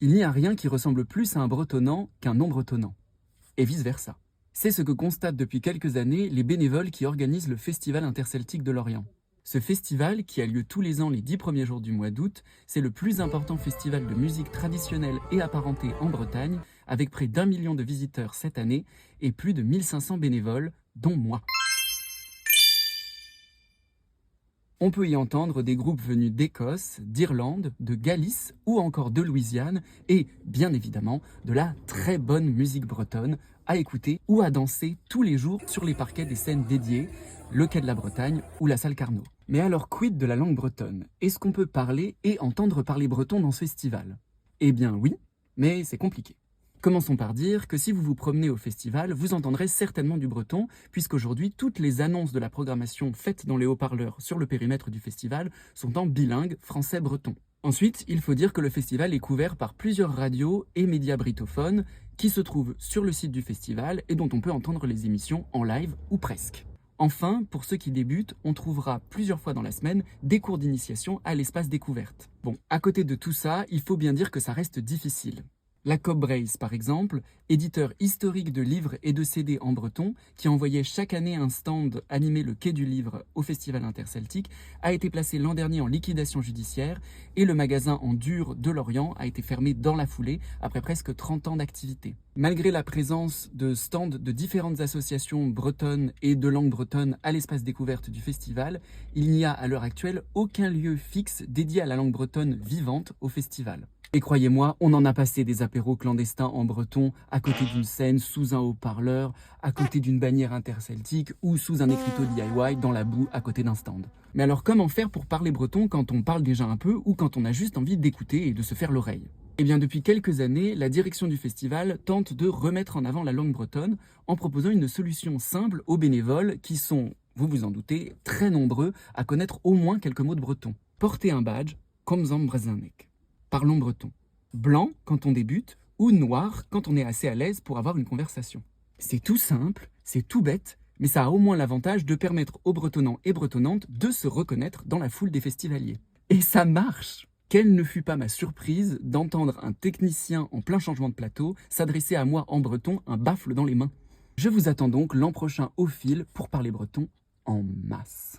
Il n'y a rien qui ressemble plus à un bretonnant qu'un non-bretonnant, et vice-versa. C'est ce que constatent depuis quelques années les bénévoles qui organisent le Festival interceltique de Lorient. Ce festival, qui a lieu tous les ans les 10 premiers jours du mois d'août, c'est le plus important festival de musique traditionnelle et apparentée en Bretagne, avec près d'1 million de visiteurs cette année et plus de 1500 bénévoles, dont moi. On peut y entendre des groupes venus d'Écosse, d'Irlande, de Galice ou encore de Louisiane et, bien évidemment, de la très bonne musique bretonne à écouter ou à danser tous les jours sur les parquets des scènes dédiées, le Quai de la Bretagne ou la salle Carnot. Mais alors quid de la langue bretonne? Est-ce qu'on peut parler et entendre parler breton dans ce festival? Eh bien oui, mais c'est compliqué. Commençons par dire que si vous vous promenez au festival, vous entendrez certainement du breton, puisqu'aujourd'hui, toutes les annonces de la programmation faites dans les haut-parleurs sur le périmètre du festival sont en bilingue français-breton. Ensuite, il faut dire que le festival est couvert par plusieurs radios et médias britophones qui se trouvent sur le site du festival et dont on peut entendre les émissions en live ou presque. Enfin, pour ceux qui débutent, on trouvera plusieurs fois dans la semaine des cours d'initiation à l'espace découverte. Bon, à côté de tout ça, il faut bien dire que ça reste difficile. La Cobb Brace, par exemple, éditeur historique de livres et de CD en breton, qui envoyait chaque année un stand animé le Quai du Livre au Festival interceltique, a été placé l'an dernier en liquidation judiciaire et le magasin en dur de Lorient a été fermé dans la foulée après presque 30 ans d'activité. Malgré la présence de stands de différentes associations bretonnes et de langue bretonne à l'espace découverte du festival, il n'y a à l'heure actuelle aucun lieu fixe dédié à la langue bretonne vivante au festival. Et croyez-moi, on en a passé des apéros clandestins en breton, à côté d'une scène, sous un haut-parleur, à côté d'une bannière interceltique ou sous un écriteau DIY dans la boue à côté d'un stand. Mais alors comment faire pour parler breton quand on parle déjà un peu ou quand on a juste envie d'écouter et de se faire l'oreille? Eh bien depuis quelques années, la direction du festival tente de remettre en avant la langue bretonne en proposant une solution simple aux bénévoles qui sont, vous vous en doutez, très nombreux à connaître au moins quelques mots de breton. Porter un badge, comme Zambrezanek. Parlons breton. Blanc quand on débute ou noir quand on est assez à l'aise pour avoir une conversation. C'est tout simple, c'est tout bête, mais ça a au moins l'avantage de permettre aux bretonnants et bretonnantes de se reconnaître dans la foule des festivaliers. Et ça marche! Quelle ne fut pas ma surprise d'entendre un technicien en plein changement de plateau s'adresser à moi en breton, un baffle dans les mains. Je vous attends donc l'an prochain au fil pour parler breton en masse.